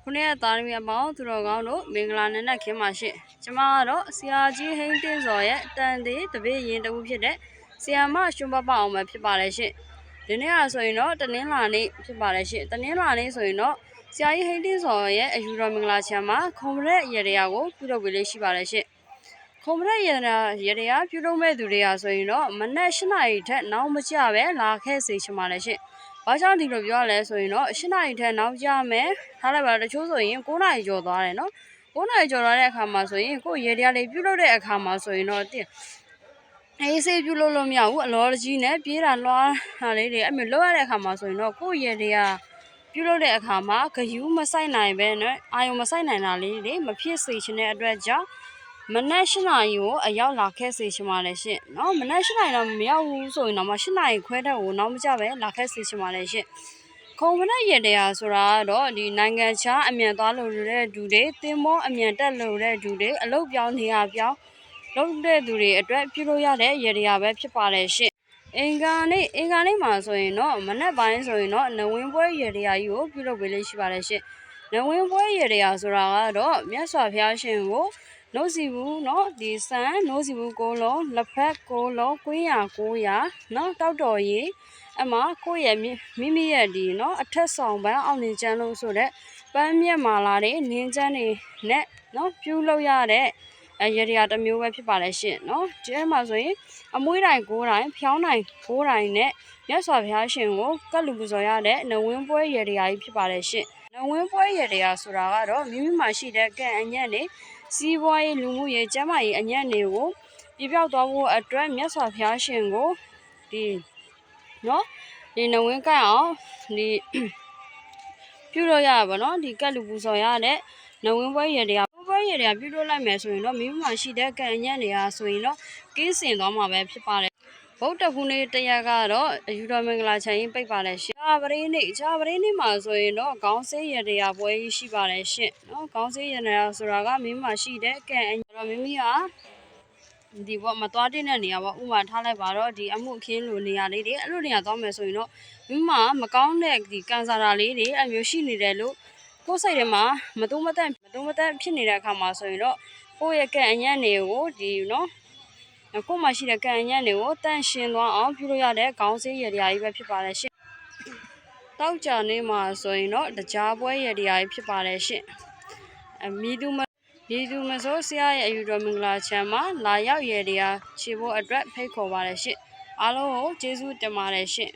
ခုနေ့ကသားသမီးအပေါင်းသူတော်ကောင်းတို့မင်္ဂလာနံနက်ခင်းပါရှင့်။ကျမကတော့ဆရာကြီးဟိန်းတင်းစော်ရဲ့တန်သေးတပည့်ရင်တဦးဖြစ်တဲ့ဆရာမရွှံပပအောင်ပဲဖြစ်ပါတယ်ရှင့်။ဒီနေ့ကဆိုရင်တော့တနင်္လာနေ့ဖြစ်ပါတယ်ရှင့်။တနင်္လာနေ့ဆိုရင်တော့ဆရာကြီးဟိန်းတင်းစော်ရဲ့အယူတော်မင်္ဂလာချမ်းမှာခုံမရက်ရေတရားကိုပြုလုပ်ပေးလေးရှိပါတယ်ရှင့်။ခုံမရက်ရေတရားပြုလုပ်မဲ့သူတွေကဆိုရင်တော့မနက်၈နာရီထက်နောက်မကျပဲလာခဲ့စေချင်ပါတယ်ရှင့်။ဘာကြောင့်ဒီလိုပြောရလဲဆိုရင်တော့၈နာရီထက်နောက်ကျမယ်ထားလိုက်ပါတော့တချို့ဆိုရင်9နာရီကျော်သွားတယ်နော်9နာရီကျော်သွားတဲ့အခါမှာဆိုရင်ကိုယ်ရေတရားလေးပြုလုပ်တဲ့အခါမှာဆိုရင်တော့အေးဆေးပြုလုပ်လို့မရဘူးအလောကြီးနဲ့ပြေးတာလွှားတာလေးတွေအဲ့မျိုးလုပ်ရတဲ့အခါမှာဆိုရင်တော့ကိုယ်ရေတရားပြုလုပ်တဲ့အခါမှာဂယူးမဆိုင်နိုင်ပဲနဲ့အာယုံမဆိုင်နိုင်တာလေးတွေမဖြစ်စေချင်တဲ့အတွက်ကြောင့်မနက်၈နာရီကိုအရောက်လာခဲ့စေချင်ပါတယ်ရှင့်နော်မနက်၈နာရီတော့မရောက်ဘူးဆိုရင်တော့၈နာရီခွဲတဲ့ကိုနောက်မကျပဲလာခဲ့စေချင်ပါတယ်ရှင့်ခုံမရက်ရေတရားဆိုတာကတော့ဒီနိုင်ငံခြားအမြန်သွားလို့တဲ့သူတွေတင်မောအမြန်တက်လို့တဲ့သူတွေအလုပ်ပြောင်းနေရပြောင်းလုပ်တဲ့သူတွေအတွက်ပြုလုပ်ရတဲ့ရေတရားပဲဖြစ်ပါတယ်ရှင့်အင်္ဂါနေ့မှာဆိုရင်တော့မနက်ပိုင်းဆိုရင်တော့နဝင်းပွဲရေတရားကြီးကိုပြုလုပ်ပေးလေးရှိပါတယ်ရှင့်နဝင်းပွဲရေတရားဆိုတာကတော့မြတ်စွာဘုရားရှင်ကိုနှုတ်စီဘူးเนาะဒီစံနှုတ်စီဘူး9လုံးလက်ဖက်9လုံးကွင်းရ900เนาะတောက်တော်ကြီးအမကိုယ့်ရဲ့မိမိရဲ့ဒီเนาะအထက်ဆောင်ပန်းအောင်နေချမ်းလို့ဆိုတဲ့ပန်းမြက်မာလာတွေနင်းချမ်းတွေနဲ့เนาะပြုလုပ်ရတဲ့ရေတရားတစ်မျိုးပဲဖြစ်ပါလေရှင့်เนาะဒီမှာဆိုရင်အမွှေးတိုင်9တိုင်ဖျောင်းတိုင်9တိုင်နဲ့မြတ်စွာဘုရားရှင်ကိုကတ်လူပူဇော်ရတဲ့နဝင်းပွဲရေတရားကြီးဖြစ်ပါလေရှင့်နဝင်းပွဲရေတရားဆိုတာကတော့မိမိမှာရှိတဲ့ကံအညံ့တွေစီးပွားရေးလူမှုရေးကျန်းမာရေးအညံ့တွေကိုပြပြောက်သွားဖို့အတွက်မြတ်စွာဘုရားရှင်ကိုဒီเนาะဒီနဝင်းကတ်အောင်ဒီပြုလုပ်ရပါတော့ဒီကတ်လူပူဇော်ရတဲ့နဝင်းပွဲရေတရားပြုလုပ်လိုက်မယ်ဆိုရင်တော့မိမိမှာရှိတဲ့ကံအညံ့တွေကဆိုရင်တော့ကင်းစင်သွားမှာပဲဖြစ်ပါတယ်ဗုဒ္ဓဟူးနေ့တရက်ကတော့အယူတော်မင်္ဂလာချိန်ပိတ်ပါတယ်ရှင်။ပရိနေ့မှာဆိုရင်တော့ခေါင်းဆေးရတရားပွဲကြီးရှိပါတယ်ရှင်။နော်ခေါင်းဆေးရတရားဆိုတာကမိမိမှာရှိတဲ့ကံအညံ့တော့မိမိဟာဒီဘောမသွားတဲ့နေရာပေါ့ဥမာထားလိုက်ပါတော့ဒီအမှုအခင်းလိုနေရာလေးတွေအဲ့လိုနေရာသွားမယ်ဆိုရင်တော့မိမကောင်းတဲ့ဒီကန်ဆာတာလေးတွေအမျိုးရှိနေတယ်လို့ကိုယ်စိတ်ထဲမှာမတုံးမတန့်ဖြစ်နေတဲ့အခါမှာဆိုရင်တော့ကိုယ့်ရဲ့ကံအညံ့တွေကိုဒီနော်ကိုယ်မှာရှိတဲ့ကံအညံ့တွေကိုတန့်ရှင်းသွားအောင်ပြုလုပ်ရတဲ့ခေါင်းဆေးရတရားကြီးပဲဖြစ်ပါတယ်ရှင့်တောက်ကြနေ့မှာဆိုရင်တော့တရားပွဲရတရားကြီးဖြစ်ပါတယ်ရှင့်မည်သူမဆိုဆရာရဲ့အယူတော်မင်္ဂလာချမ်းမှာလာရောက်ရတရားခြေဖို့အတွက်ဖိတ်ခေါ်ပါတယ်ရှင့်အားလုံးကိုကျေးဇူးတင်ပါတယ်ရှင့်